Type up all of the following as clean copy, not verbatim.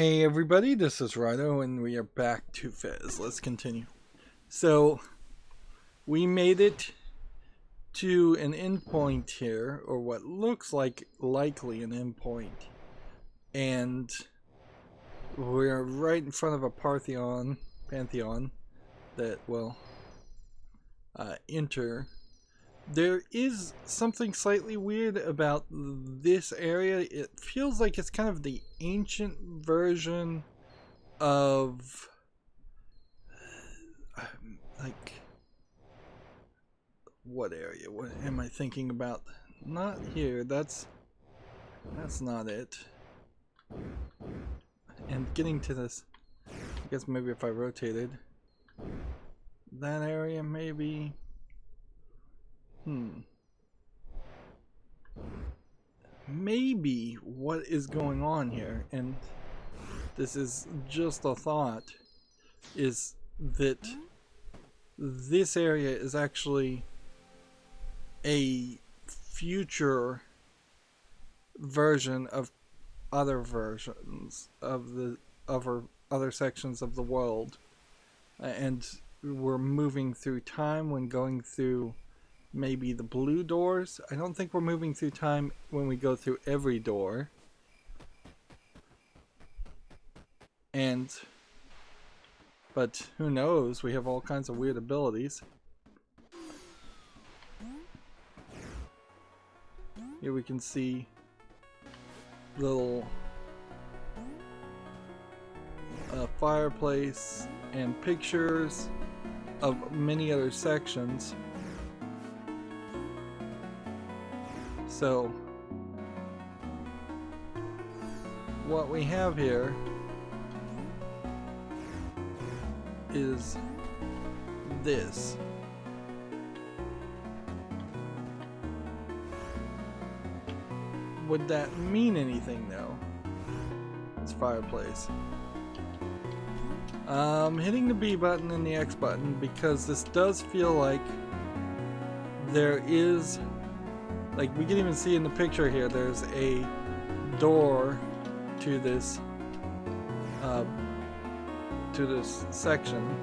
Hey everybody, this is Rydo and we are back to Fez. Let's continue. So, we made it to an endpoint here, or what looks like likely an endpoint. And we're right in front of a pantheon that will enter. There is something slightly weird about this area. It feels like it's kind of the ancient version of like what area? What am I thinking about? Not here. That's not it. And getting to this, I guess maybe if I rotated that area, maybe. Maybe what is going on here, and this is just a thought, is that this area is actually a future version of other versions of the other sections of the world, and we're moving through time when going through maybe the blue doors. I don't think we're moving through time when we go through every door. But who knows? We have all kinds of weird abilities. Here we can see little fireplace and pictures of many other sections. So, what we have here is this. Would that mean anything though? It's fireplace. Hitting the B button and the X button because this does feel like there is, like we can even see in the picture here, there's a door to this section.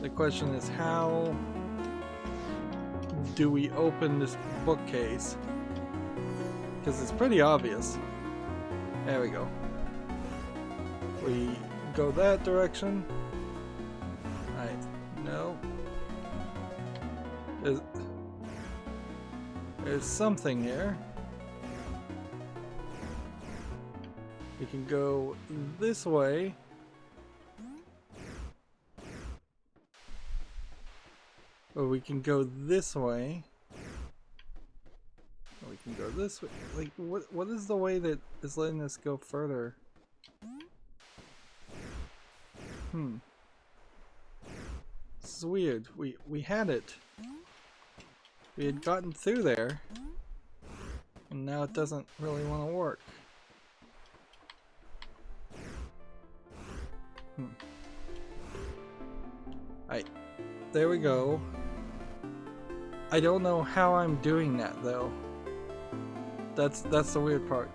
The question is, how do we open this bookcase? Because it's pretty obvious. There we go. We go that direction. No. There's something here. We can go this way. Or we can go this way. Or we can go this way. Like, what is the way that is letting us go further? This is weird. We had it. We had gotten through there, and now it doesn't really want to work. There we go. I don't know how I'm doing that though. That's the weird part.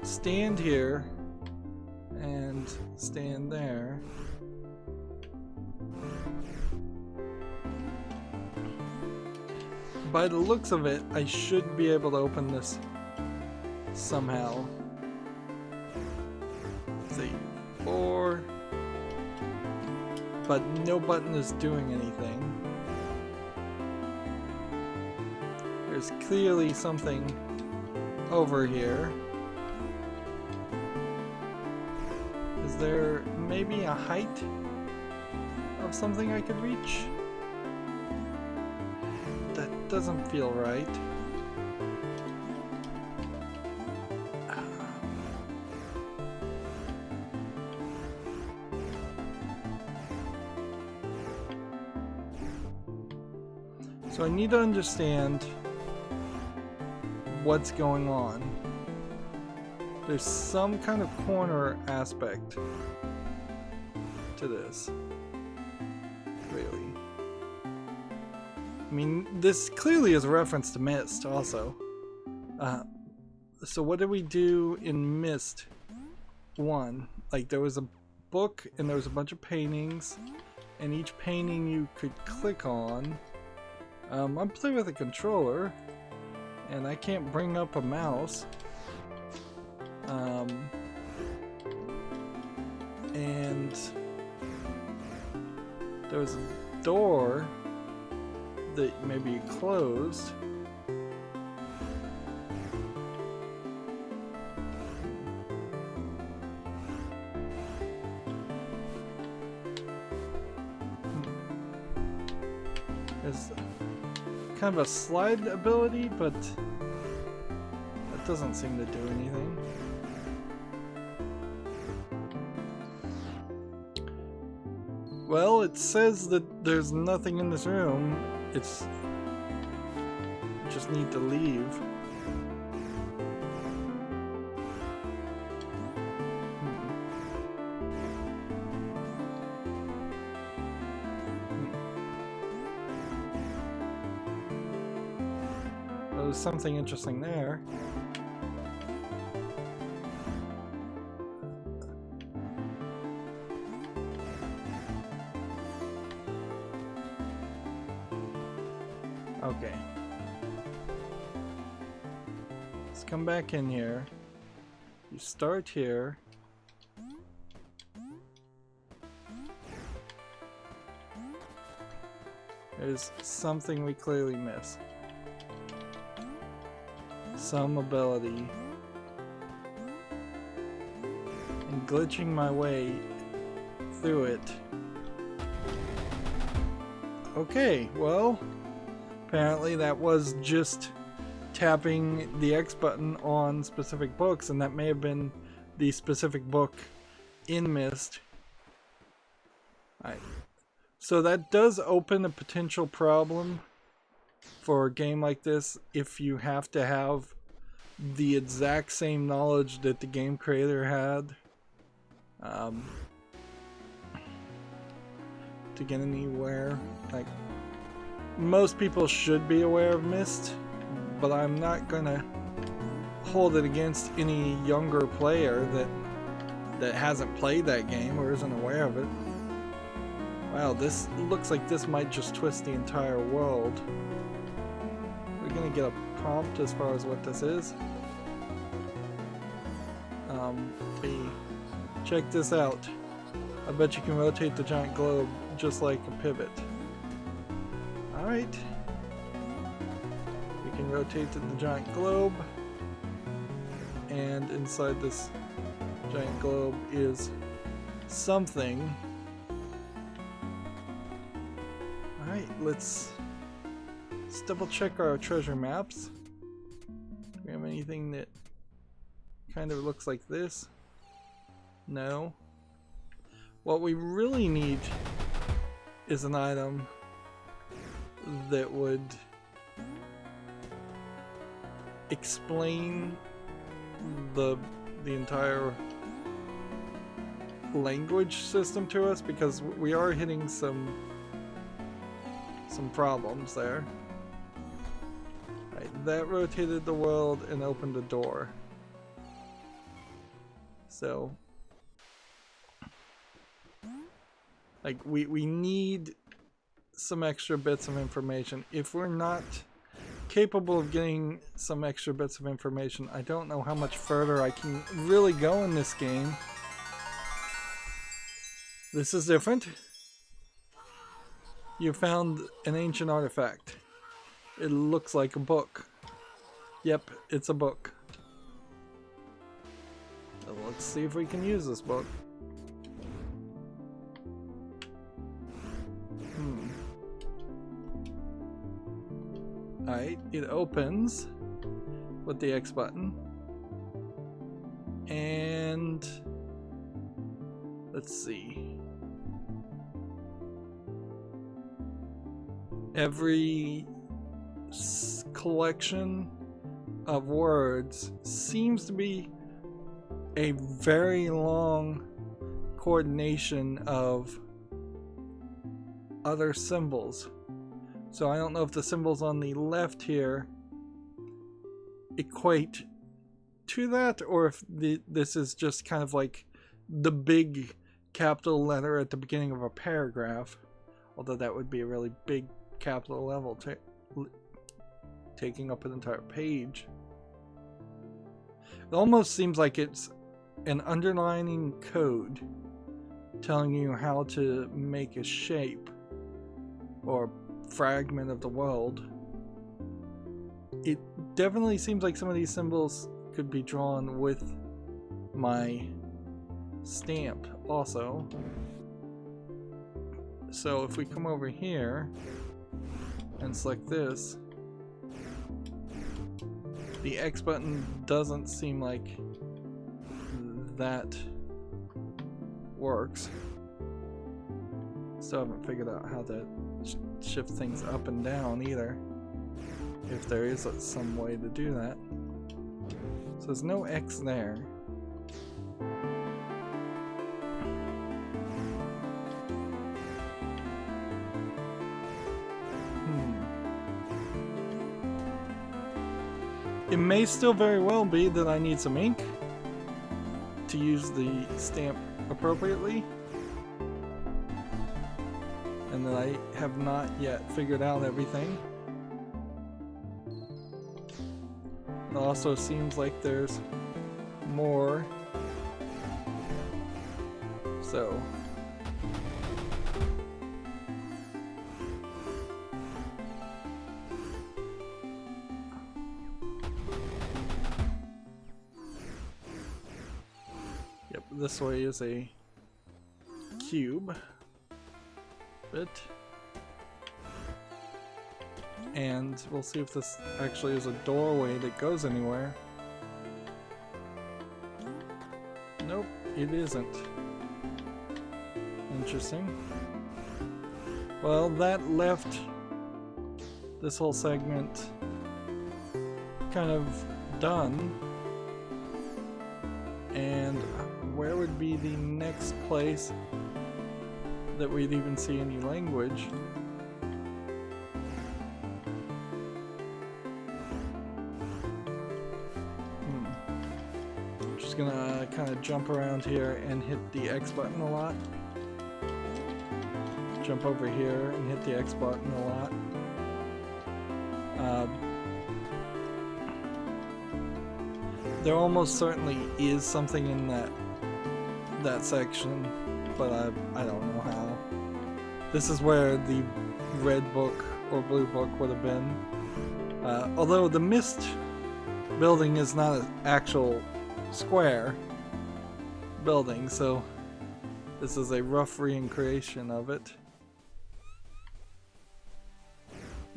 Stand here and stand there. By the looks of it, I should be able to open this somehow. Let's see, 4. But no button is doing anything. There's clearly something over here. Is there maybe a height of something I could reach? That doesn't feel right. So I need to understand what's going on. There's some kind of corner aspect to this. Clearly. I mean, this clearly is a reference to Mist also. So what did we do in Myst 1? Like, there was a book and there was a bunch of paintings, and each painting you could click on. I'm playing with a controller, and I can't bring up a mouse. And there was a door that maybe you closed. There's kind of a slide ability, but that doesn't seem to do anything. Well, it says that there's nothing in this room. You just need to leave. There's something interesting there. Okay. Let's come back in here. You start here. There's something we clearly missed. Some ability. And glitching my way through it. Okay, well, apparently that was just tapping the X button on specific books, and that may have been the specific book in Myst. Alright. So that does open a potential problem for a game like this if you have to have the exact same knowledge that the game creator had to get anywhere. Like, most people should be aware of Myst, but I'm not gonna hold it against any younger player that hasn't played that game or isn't aware of it. Wow, this looks like this might just twist the entire world. We're gonna get a prompt as far as what this is. Check this out. I bet you can rotate the giant globe just like a pivot. Alright. We can rotate the giant globe, and inside this giant globe is something. Alright, let's double check our treasure maps. Do we have anything that kind of looks like this? No. What we really need is an item that would explain the entire language system to us, because we are hitting some problems there. Right, that rotated the world and opened a door. So, like, we need some extra bits of information. If we're not capable of getting some extra bits of information, I don't know how much further I can really go in this game. This is different. You found an ancient artifact. It looks like a book. Yep, it's a book. So let's see if we can use this book. Alright, it opens with the X button. And let's see. Every collection of words seems to be a very long coordination of other symbols. So I don't know if the symbols on the left here equate to that, or if this is just kind of like the big capital letter at the beginning of a paragraph, although that would be a really big capital level taking up an entire page. It almost seems like it's an underlining code telling you how to make a shape or fragment of the world. It definitely seems like some of these symbols could be drawn with my stamp also. So if we come over here and select this, the X button doesn't seem like that works. Still haven't figured out how to shift things up and down either, if there is some way to do that. So there's no X there. It may still very well be that I need some ink to use the stamp appropriately, and that I have not yet figured out everything. It also seems like there's more, so yep, this way is a cube bit, and we'll see if this actually is a doorway that goes anywhere. Nope, it isn't. Interesting. Well, that left this whole segment kind of done. And where would be the next place that we'd even see any language? I'm just gonna kind of jump around here and hit the X button a lot. Jump over here and hit the X button a lot. There almost certainly is something in that section, but I don't know how. This is where the red book or blue book would have been. Although the mist building is not an actual square building, so this is a rough reincarnation of it.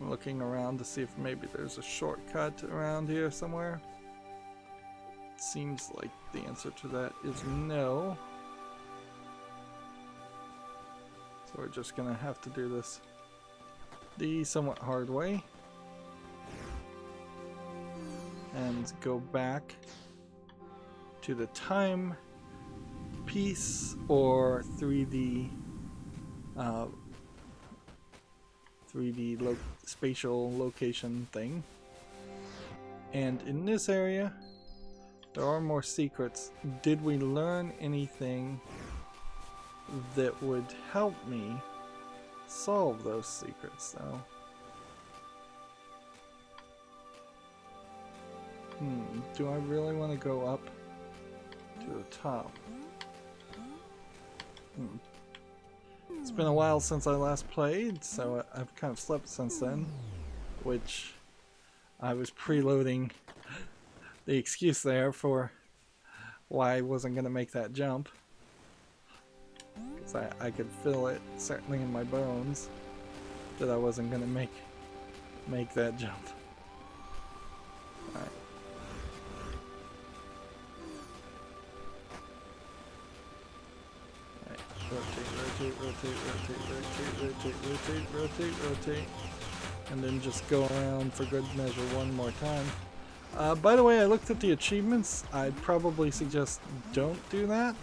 I'm looking around to see if maybe there's a shortcut around here somewhere. Seems like the answer to that is no. So we're just gonna have to do this the somewhat hard way and go back to the time piece or 3D spatial location thing. And in this area there are more secrets. Did we learn anything that would help me solve those secrets though? Do I really want to go up to the top? It's been a while since I last played, so I've kind of slept since then, which I was preloading the excuse there for why I wasn't going to make that jump. Because I could feel it, certainly in my bones, that I wasn't going to make that jump. Alright. Rotate, and then just go around for good measure one more time. By the way, I looked at the achievements. I'd probably suggest don't do that.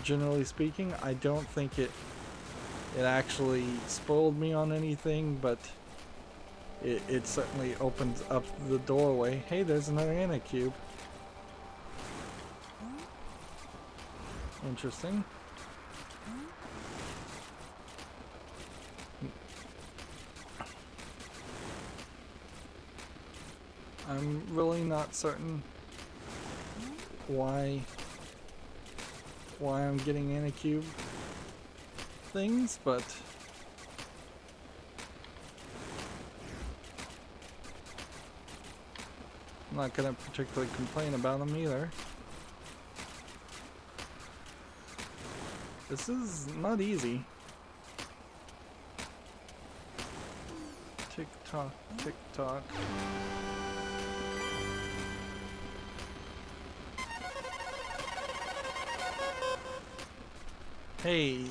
Generally speaking, I don't think it actually spoiled me on anything, but it certainly opens up the doorway. Hey, there's another Anacube. Interesting. I'm really not certain why I'm getting Anacube things, but I'm not gonna particularly complain about them either. This is not easy. Tick tock, tick tock. Hey,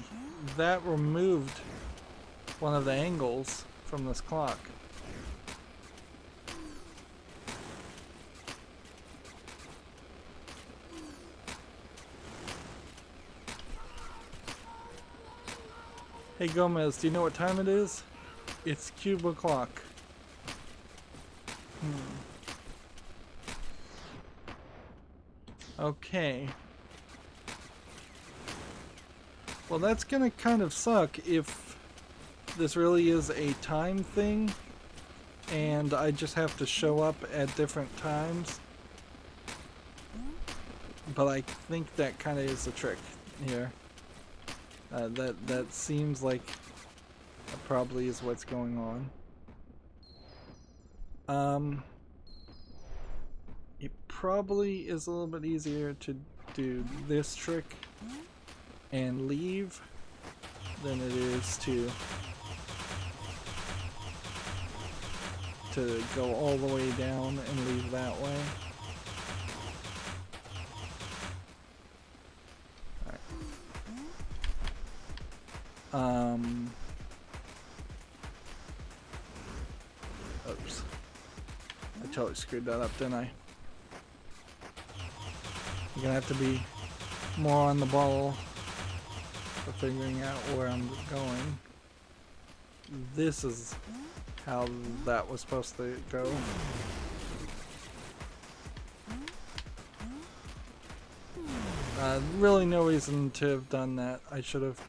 that removed one of the angles from this clock. Hey Gomez, do you know what time it is? It's cube o'clock. Okay. Well, that's gonna kind of suck if this really is a time thing and I just have to show up at different times. But I think that kind of is the trick here. That seems like that probably is what's going on. It probably is a little bit easier to do this trick and leave than it is to go all the way down and leave that way. Oops. I totally screwed that up, didn't I? I'm gonna have to be more on the ball for figuring out where I'm going. This is how that was supposed to go. Really no reason to have done that. I should have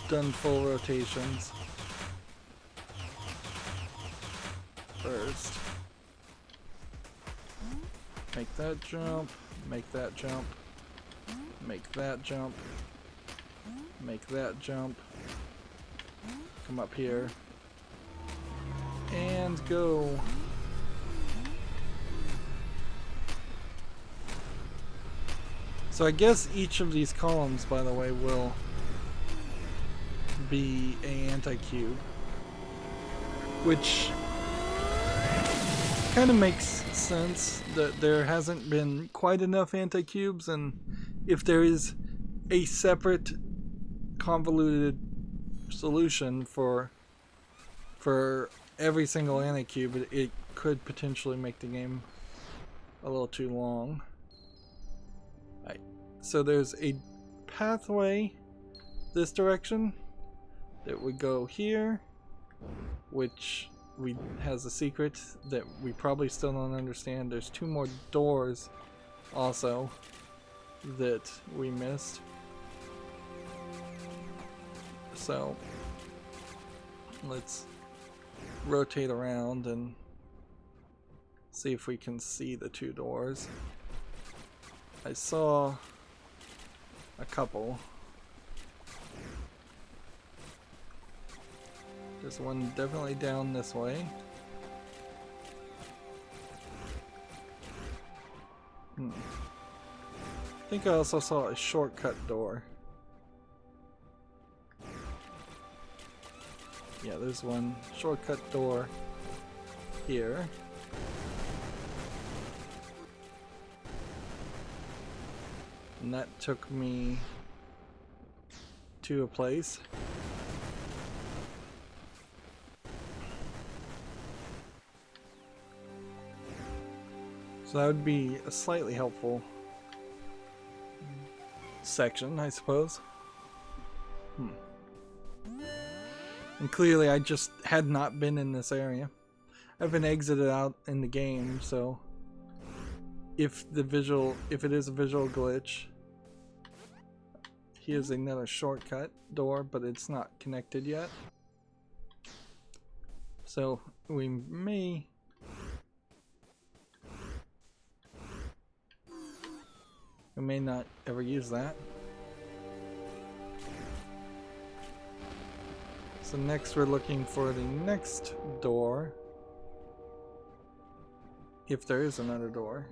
done full rotations first. Make that jump, make that jump, make that jump, make that jump, come up here, and go. So I guess each of these columns, by the way, will be an anti-cube, which kind of makes sense that there hasn't been quite enough anti-cubes, and if there is a separate convoluted solution for every single anti-cube, it could potentially make the game a little too long. Right. So there's a pathway this direction that would go here, which has a secret that we probably still don't understand. There's two more doors also that we missed. So let's rotate around and see if we can see the two doors. I saw a couple. There's one definitely down this way. I think I also saw a shortcut door. Yeah, there's one shortcut door here. And that took me to a place. So that would be a slightly helpful section, I suppose. And clearly I just had not been in this area. I've been exited out in the game, so if it is a visual glitch, here's another shortcut door, but it's not connected yet. So we may not ever use that. So next we're looking for the next door. If there is another door.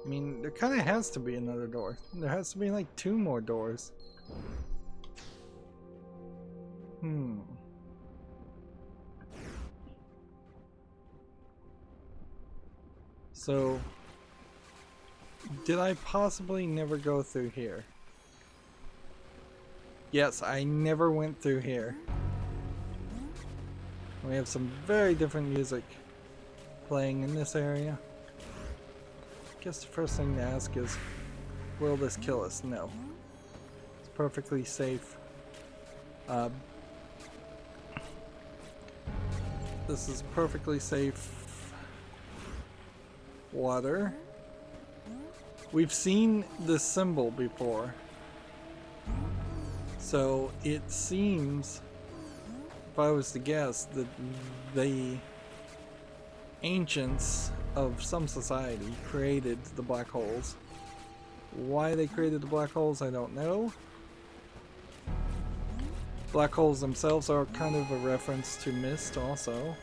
I mean, there kind of has to be another door. There has to be like 2 more doors. So, did I possibly never go through here? Yes, I never went through here. We have some very different music playing in this area. I guess the first thing to ask is, will this kill us? No. It's perfectly safe. This is perfectly safe water. We've seen this symbol before. So it seems, if I was to guess, that the ancients of some society created the black holes. Why they created the black holes, I don't know. Black holes themselves are kind of a reference to mist also.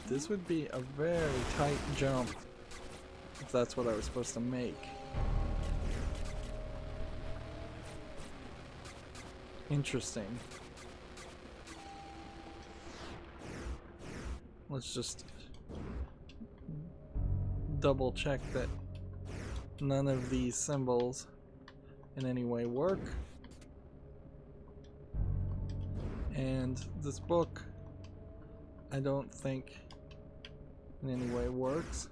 This would be a very tight jump if that's what I was supposed to make. Interesting. Let's just double check that none of these symbols in any way work. And this book, I don't think in any way works.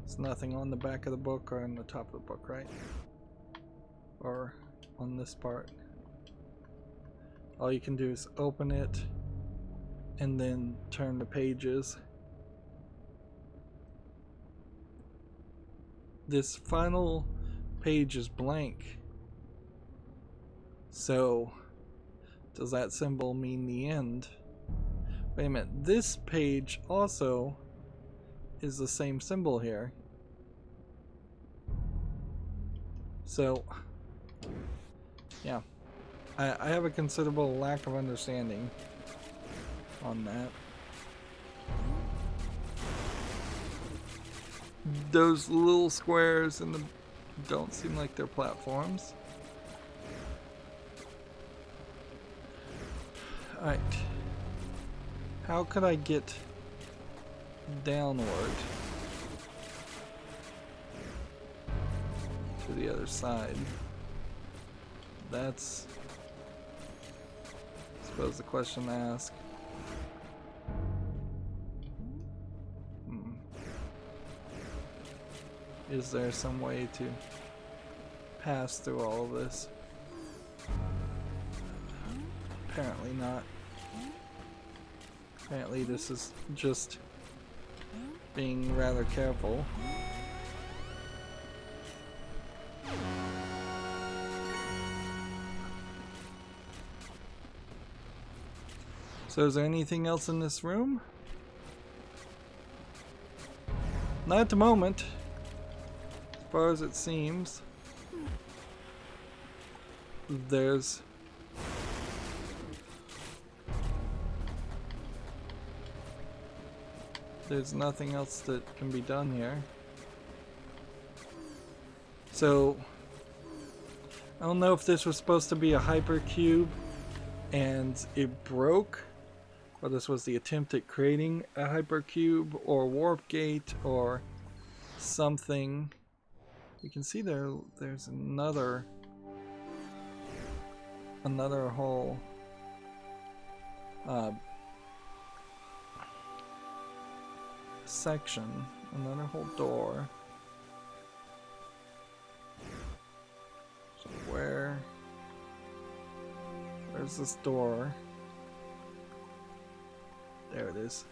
There's nothing on the back of the book or on the top of the book, right? Or on this part. All you can do is open it and then turn the pages. This final page is blank. So, does that symbol mean the end? Wait a minute, this page also is the same symbol here. So, yeah. I have a considerable lack of understanding on that. Those little squares in the don't seem like they're platforms. Alright. How could I get downward to the other side? That's, I suppose, the question to ask. Is there some way to pass through all of this? Apparently not. Apparently this is just being rather careful. So is there anything else in this room? Not at the moment. As far as it seems. There's nothing else that can be done here. So I don't know if this was supposed to be a hypercube and it broke, or this was the attempt at creating a hypercube or warp gate or something. You can see there's another hole. section, another whole door. So where's this door? There it is.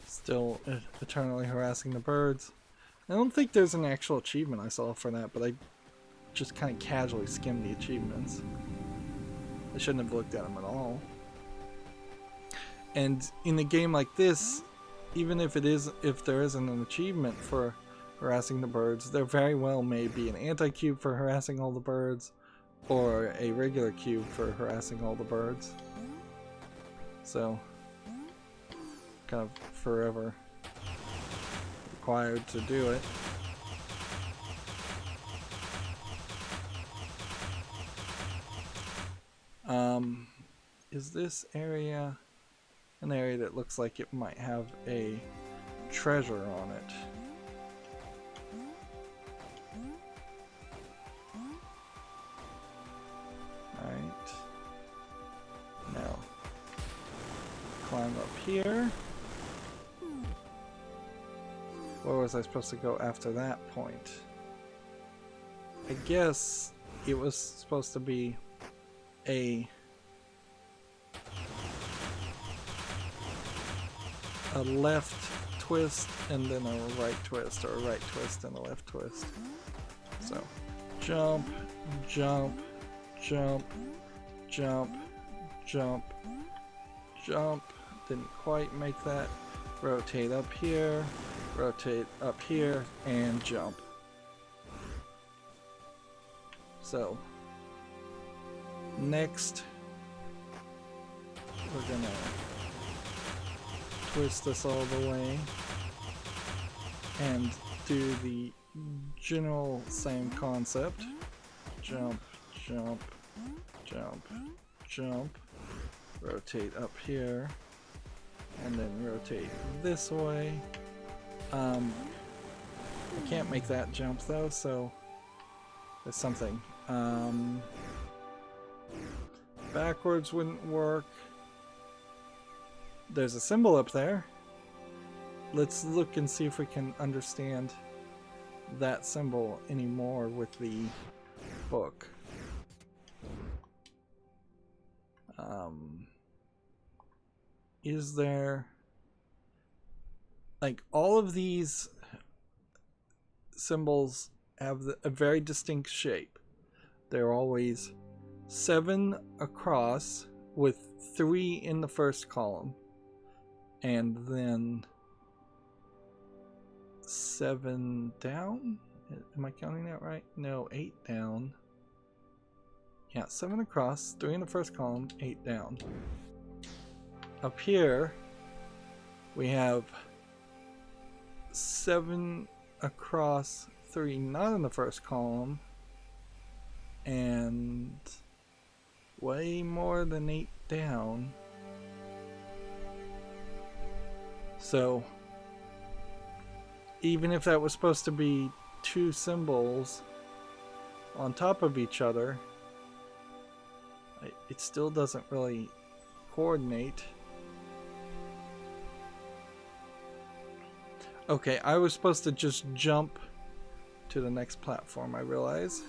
Still eternally harassing the birds. I don't think there's an actual achievement I saw for that, but I just kind of casually skimmed the achievements. I shouldn't have looked at them at all. And in a game like this, even if there isn't an achievement for harassing the birds, there very well may be an anti-cube for harassing all the birds, or a regular cube for harassing all the birds. So, kind of forever required to do it. Is this area an area that looks like it might have a treasure on it? Right. Now, climb up here. Where was I supposed to go after that point? I guess it was supposed to be a left twist and then a right twist, or a right twist and a left twist. So jump, jump, jump, jump, jump, jump. Didn't quite make that. Rotate up here, rotate up here, and jump. So next we're gonna twist this all the way and do the general same concept. Jump, jump, jump, jump, rotate up here, and then rotate this way. I can't make that jump though, so there's something. Backwards wouldn't work. There's a symbol up there. Let's look and see if we can understand that symbol anymore with the book. Is there, like, all of these symbols have a very distinct shape. They're always 7 across with 3 in the first column, and then 7 down. Am I counting that right? No, 8 down. Yeah, 7 across, 3 in the first column, 8 down. Up here we have 7 across, 3 not in the first column, and way more than 8 down. So even if that was supposed to be 2 symbols on top of each other, it still doesn't really coordinate. Okay, I was supposed to just jump to the next platform, I realize.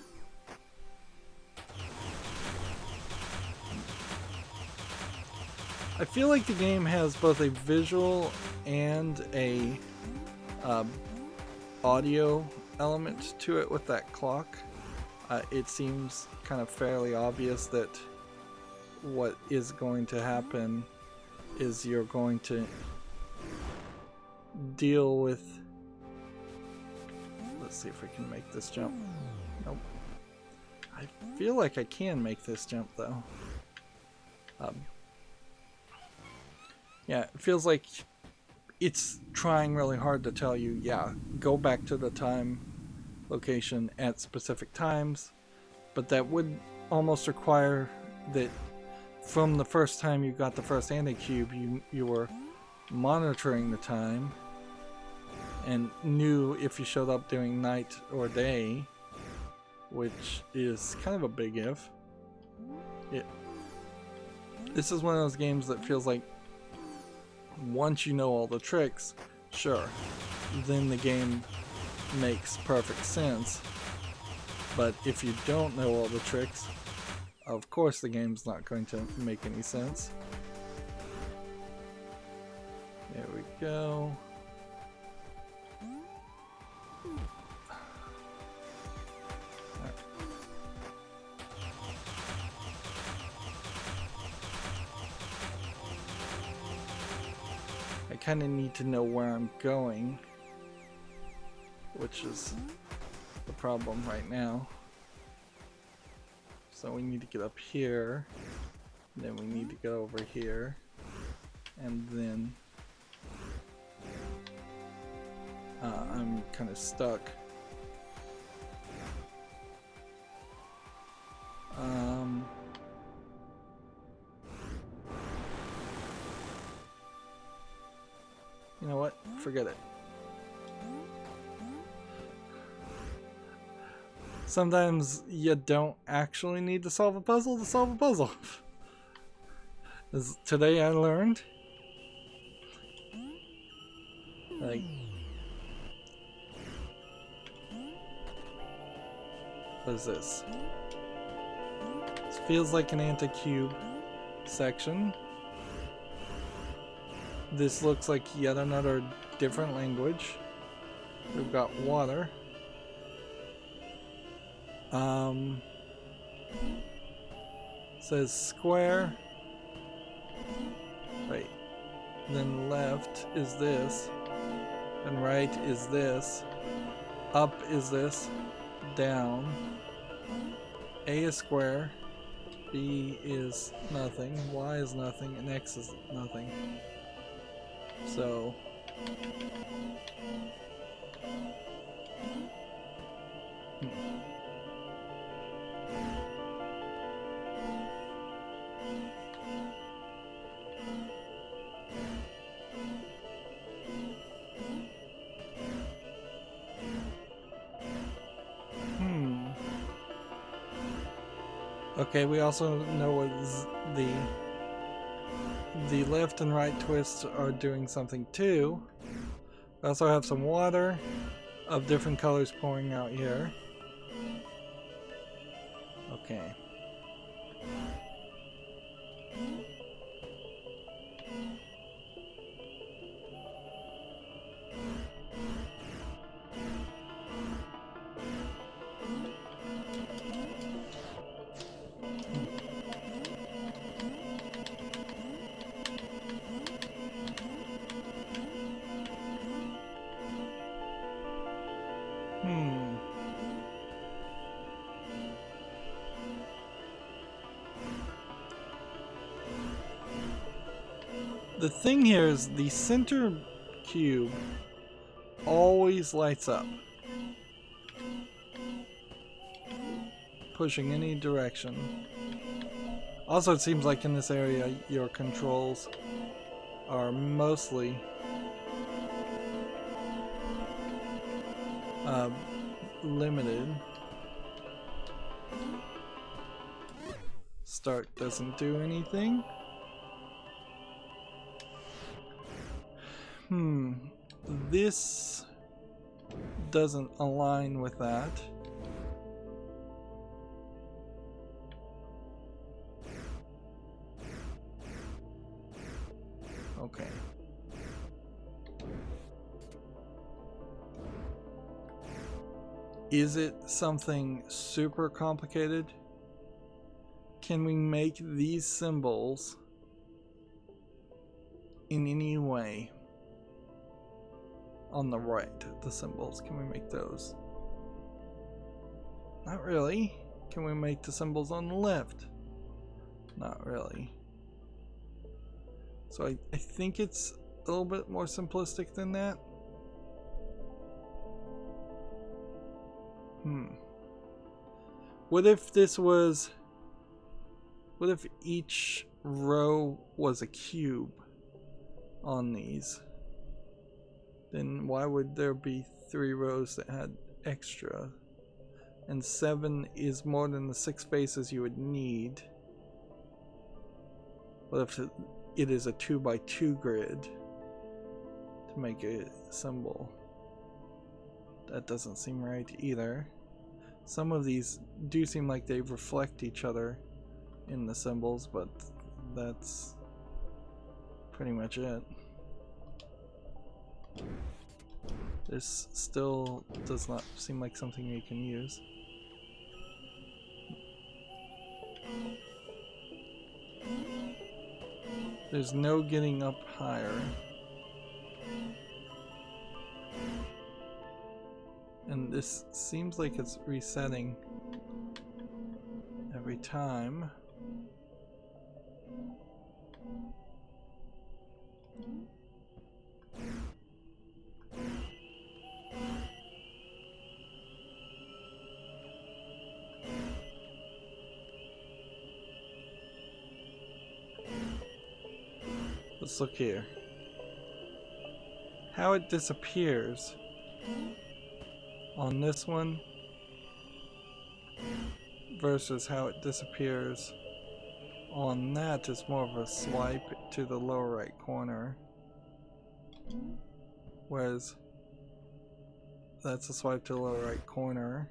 I feel like the game has both a visual and a audio element to it with that clock. It seems kind of fairly obvious that what is going to happen is you're going to deal with... Let's see if we can make this jump. Nope. I feel like I can make this jump though. Yeah, it feels like it's trying really hard to tell you, yeah, go back to the time location at specific times, but that would almost require that from the first time you got the first anti-cube, you were monitoring the time and knew if you showed up during night or day. which is kind of a big if. This is one of those games that feels like once you know all the tricks, sure, then the game makes perfect sense. But if you don't know all the tricks, of course the game's not going to make any sense. There we go. I kind of need to know where I'm going, which is the problem right now. So we need to get up here, then we need to go over here, and then I'm kind of stuck. You know what? Forget it. Sometimes you don't actually need to solve a puzzle to solve a puzzle. As today I learned, like, what is this? This feels like an anti-cube section. This looks like yet another different language. We've got water. Says square. Wait. Then left is this. And right is this. Up is this. Down. A is square. B is nothing. Y is nothing. And X is nothing. So okay, we also know what the left and right twists are doing something too. We also have some water of different colors pouring out here. Okay. The thing here is the center cube always lights up, pushing any direction. Also, it seems like in this area your controls are mostly limited. Start doesn't do anything. This doesn't align with that. Okay. Is it something super complicated? Can we make these symbols in any way? On the right, the symbols, can we make those? Not really. Can we make the symbols on the left? Not really. So I think it's a little bit more simplistic than that. What if this was... What if each row was a cube on these? Then why would there be 3 rows that had extra and 7 is more than the 6 faces you would need. What if it is a 2x2 grid to make a symbol? That doesn't seem right either. Some of these do seem like they reflect each other in the symbols, but that's pretty much it. This still does not seem like something you can use. There's no getting up higher. And this seems like it's resetting every time. Let's look here. How it disappears on this one versus how it disappears on that is more of a swipe to the lower right corner, whereas that's a swipe to the lower right corner.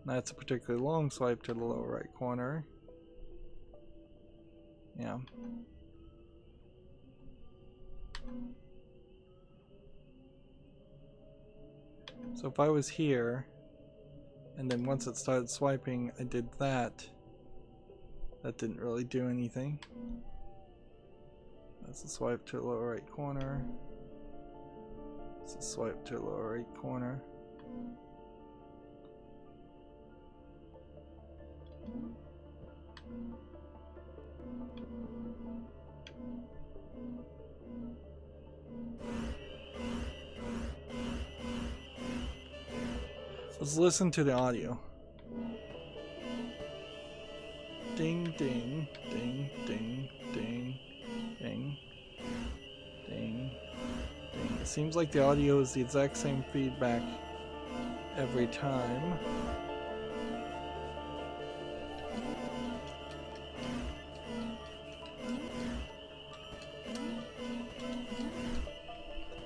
That's a particularly long swipe to the lower right corner. Yeah. So if I was here, and then once it started swiping, I did that. That didn't really do anything. That's a swipe to the lower right corner. It's a swipe to the lower right corner. Let's listen to the audio. Ding, ding, ding, ding, ding, ding, ding, ding. It seems like the audio is the exact same feedback every time.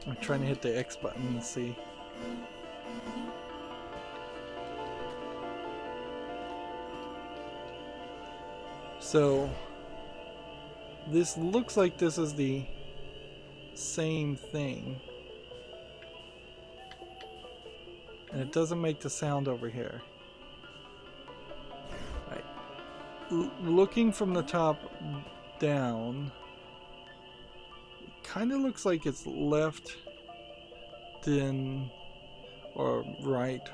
I'm trying to hit the X button and see. So this looks like this is the same thing, and it doesn't make the sound over here. Right. Looking from the top down, it kind of looks like it's left, then or right,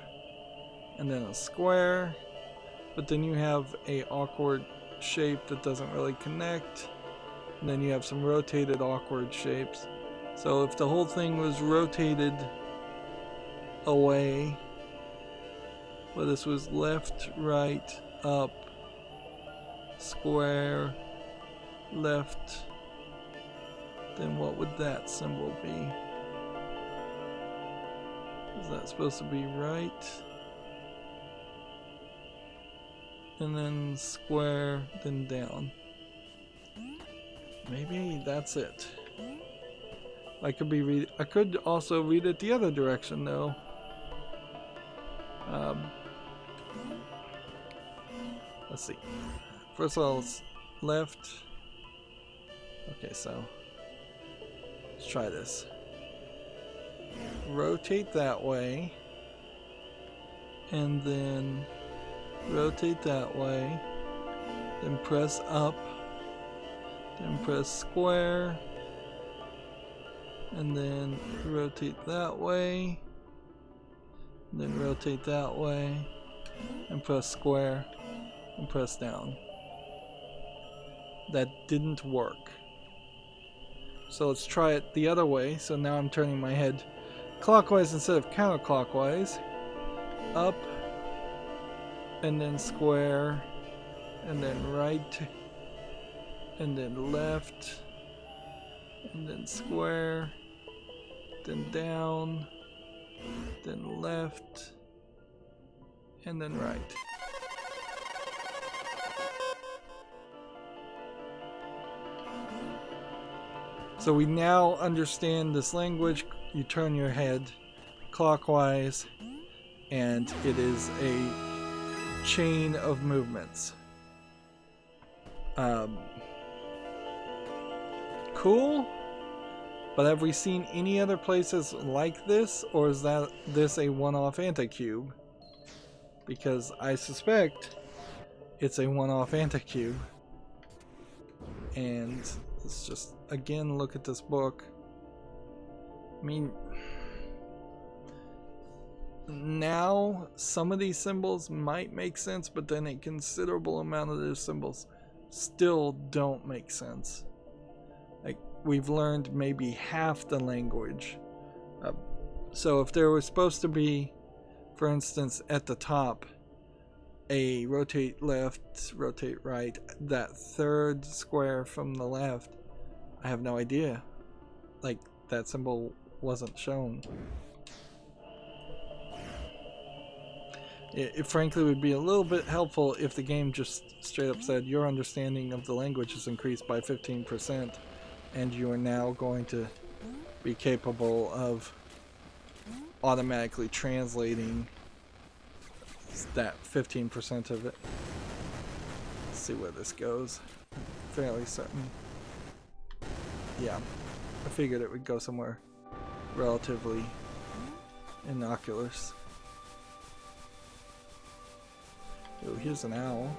and then a square, but then you have a awkward shape that doesn't really connect, and then you have some rotated awkward shapes. So if the whole thing was rotated away, well, this was left, right, up, square, left, then what would that symbol be? Is that supposed to be right? And then square, then down. Maybe that's it. I could also read it the other direction though. Let's see. First of all, it's left. Okay, so let's try this. Rotate that way, and then rotate that way, then press up, then press square, and then rotate that way, and then rotate that way, and press square, and press down. That didn't work. So let's try it the other way. So now I'm turning my head clockwise instead of counterclockwise. Up, and then square, and then right, and then left, and then square, then down, then left, and then right. So we now understand this language. You turn your head clockwise, and it is a chain of movements. Cool, but have we seen any other places like this, or is this a one-off anti-cube? Because I suspect it's a one-off anti-cube. And let's just again look at this book. I mean, now some of these symbols might make sense, but then a considerable amount of those symbols still don't make sense. Like, we've learned maybe half the language. So if there was supposed to be, for instance, at the top, a rotate left, rotate right, that third square from the left, I have no idea. Like, that symbol wasn't shown. It frankly would be a little bit helpful if the game just straight up said your understanding of the language has increased by 15% and you are now going to be capable of automatically translating that 15% of it. Let's see where this goes. I'm fairly certain. Yeah, I figured it would go somewhere relatively innocuous. Oh, here's an owl.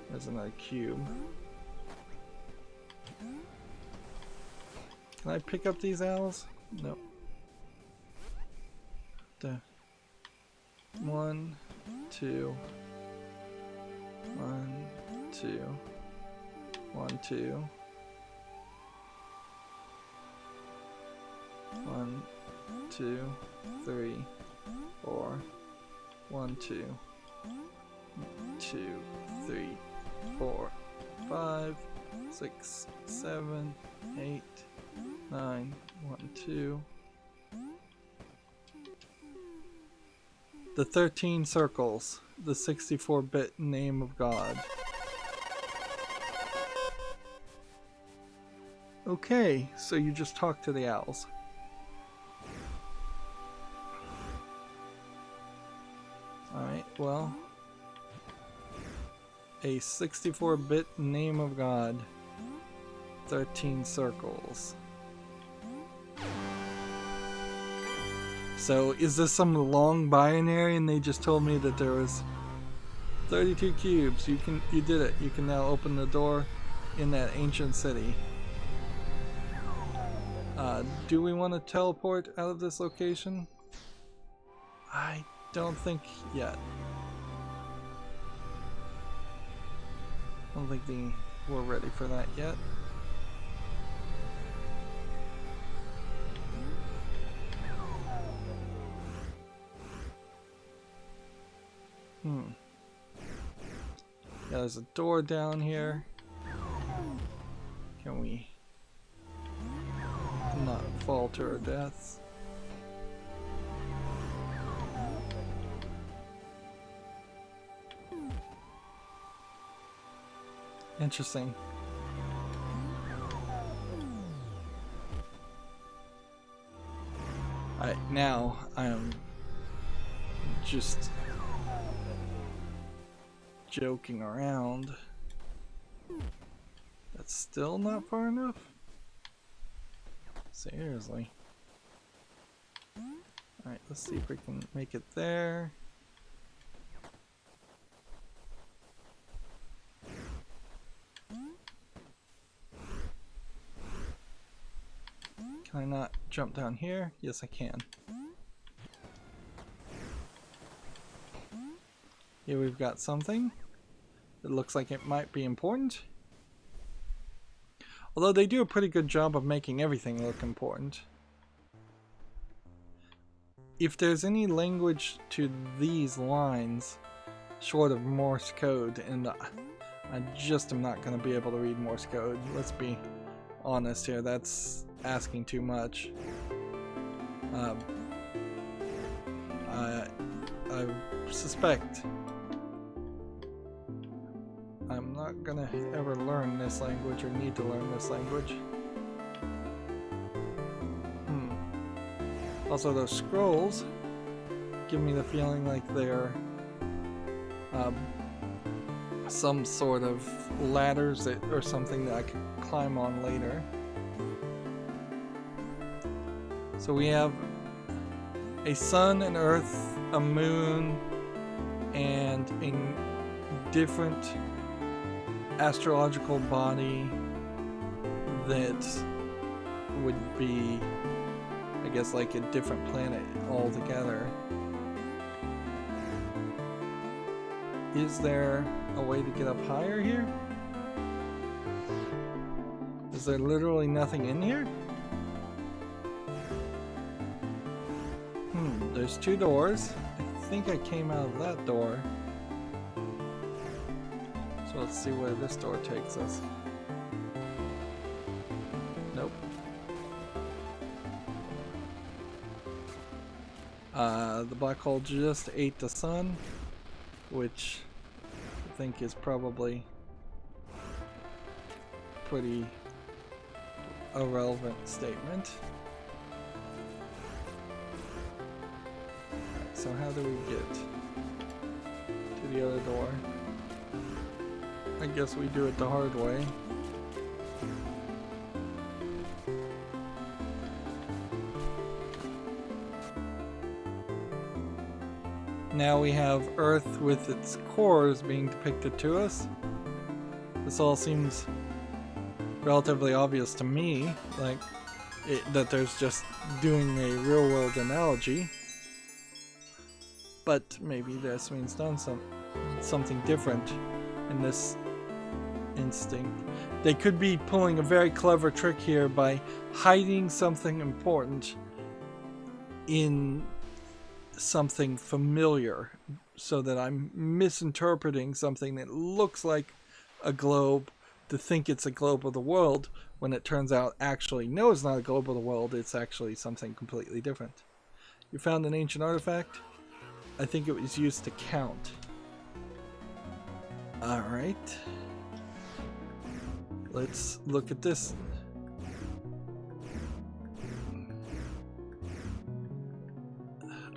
There's another cube. Can I pick up these owls? No. One, two. 1, 2. 1, 2. 1, 2, 3, 4. 1, 2, 2, 3, 4, 5, 6, 7, 8, 9, 1, 2. The 13 circles, the 64-bit name of God. Okay, so you just talk to the owls. Alright, well, a 64-bit name of God, 13 circles. So is this some long binary and they just told me that there was 32 cubes? You did it. You can now open the door in that ancient city. Do we want to teleport out of this location? I don't think yet. I don't think we're ready for that yet. Yeah, there's a door down here. Can we not fall to our deaths? Interesting. Alright, now I am just joking around. That's still not far enough? Seriously. Alright, let's see if we can make it there. Can I not jump down here? Yes, I can. Here we've got something. It looks like it might be important. Although they do a pretty good job of making everything look important. If there's any language to these lines, short of Morse code, and I just am not going to be able to read Morse code. Let's be honest here, that's asking too much. I suspect I'm not gonna ever learn this language or need to learn this language. Also, those scrolls give me the feeling like they're some sort of ladders or something that I could climb on later. So we have a sun, an earth, a moon, and a different astrological body that would be, I guess, like a different planet altogether. Is there a way to get up higher here? Is there literally nothing in here? There's two doors. I think I came out of that door. So let's see where this door takes us. Nope. The black hole just ate the sun, which I think is probably pretty irrelevant statement. So how do we get to the other door? I guess we do it the hard way. Now we have Earth with its cores being depicted to us. This all seems relatively obvious to me, like that there's just doing a real-world analogy. But maybe this means done something different in this instinct. They could be pulling a very clever trick here by hiding something important in something familiar, so that I'm misinterpreting something that looks like a globe to think it's a globe of the world, when it turns out actually no, it's not a globe of the world, it's actually something completely different. You found an ancient artifact. I think it was used to count. Alright. Let's look at this.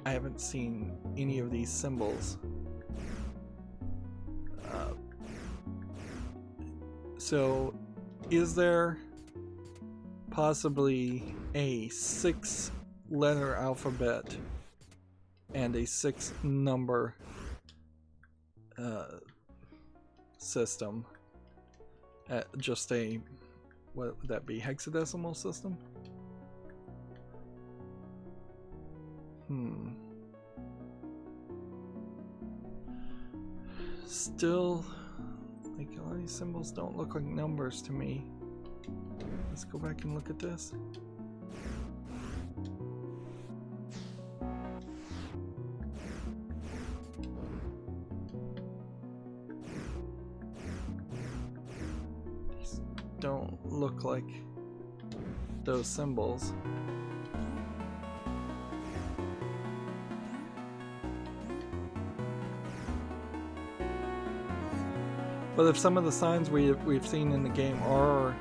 I haven't seen any of these symbols. So, is there possibly a 6-letter alphabet and a 6-number system? Just a, what would that be, hexadecimal system? Still, like, all these symbols don't look like numbers to me. Let's go back and look at this. These don't look like those symbols. But if some of the signs we've seen in the game are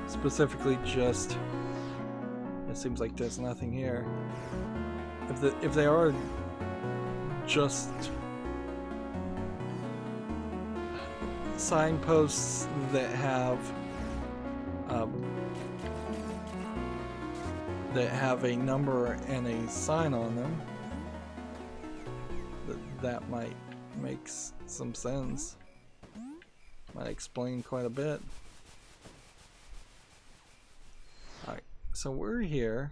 specifically just, it seems like there's nothing here. If they are just signposts that have a number and a sign on them, that might make some sense. Might explain quite a bit. Alright, so we're here.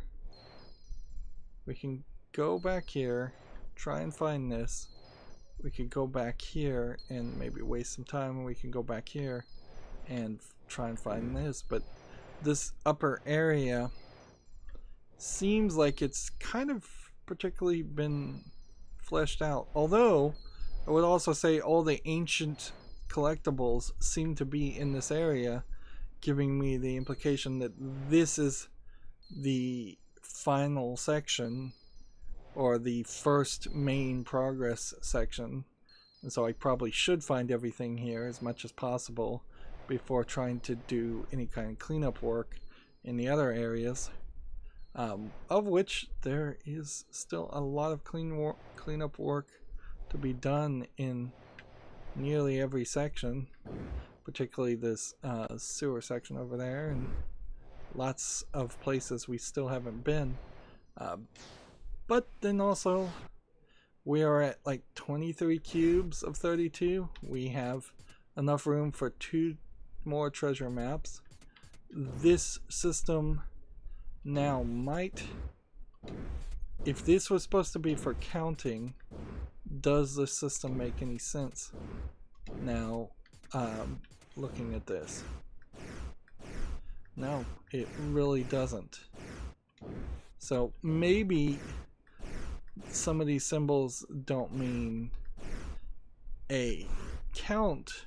We can go back here, try and find this. We could go back here and maybe waste some time, and we can go back here and try and find this. But this upper area seems like it's kind of particularly been fleshed out. Although, I would also say all the ancient collectibles seem to be in this area, giving me the implication that this is the final section or the first main progress section. And so I probably should find everything here as much as possible before trying to do any kind of cleanup work in the other areas, of which there is still a lot of cleanup work to be done in nearly every section, particularly this sewer section over there, and lots of places we still haven't been. But then also, we are at like 23 cubes of 32. We have enough room for 2 more treasure maps. This system now might, if this was supposed to be for counting, does the system make any sense now, looking at this? No, it really doesn't. So maybe some of these symbols don't mean a count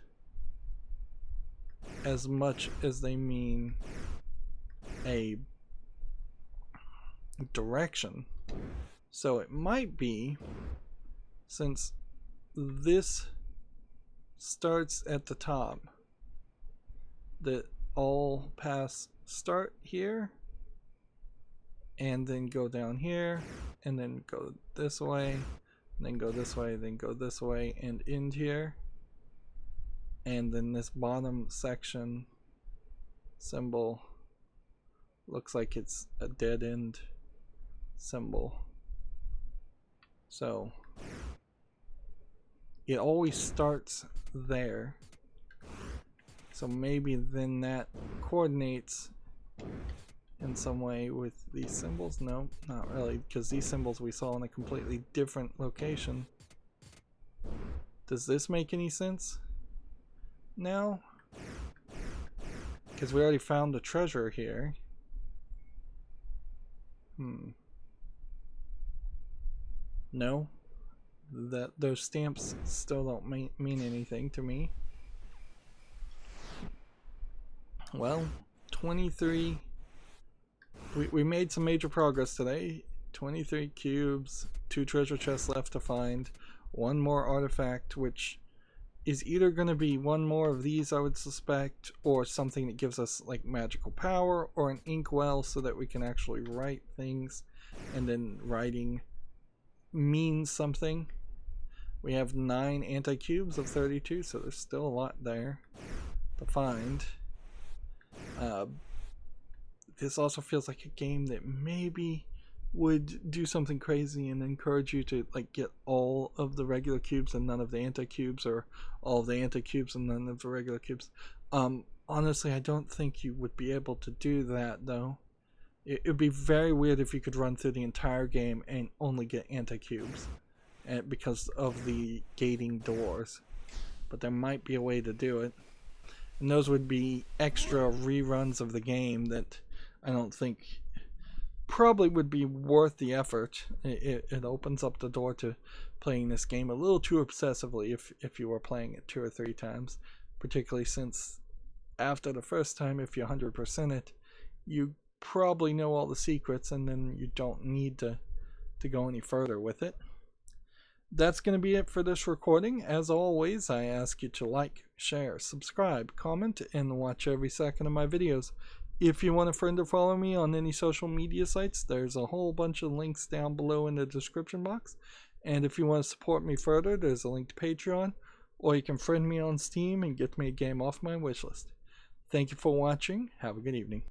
as much as they mean a direction. So it might be, since this starts at the top, that all paths start here and then go down here and then go this way and then go this way, then go this way and end here, and then this bottom section symbol looks like it's a dead end symbol. So it always starts there, so maybe then that coordinates in some way with these symbols. No, not really, because these symbols we saw in a completely different location. Does this make any sense now? Because we already found the treasure here. No, that those stamps still don't mean anything to me. Well, 23. We made some major progress today. 23 cubes, 2 treasure chests left to find, 1 more artifact, which is either going to be 1 more of these, I would suspect, or something that gives us like magical power, or an inkwell so that we can actually write things, and then writing means something. We have 9 anti-cubes of 32, so there's still a lot there to find. This also feels like a game that maybe would do something crazy and encourage you to like get all of the regular cubes and none of the anti-cubes, or all of the anti-cubes and none of the regular cubes. Honestly, I don't think you would be able to do that though. It would be very weird if you could run through the entire game and only get anti-cubes, because of the gating doors. But there might be a way to do it. And those would be extra reruns of the game that I don't think probably would be worth the effort. It opens up the door to playing this game a little too obsessively if you were playing it 2 or 3 times, particularly since after the first time, if you 100% it, you probably know all the secrets and then you don't need to go any further with it. That's going to be it for this recording. As always, I ask you to like, share, subscribe, comment, and watch every second of my videos. If you want a friend to follow me on any social media sites, there's a whole bunch of links down below in the description box. And if you want to support me further, there's a link to Patreon, or you can friend me on Steam and get me a game off my wishlist. Thank you for watching. Have a good evening.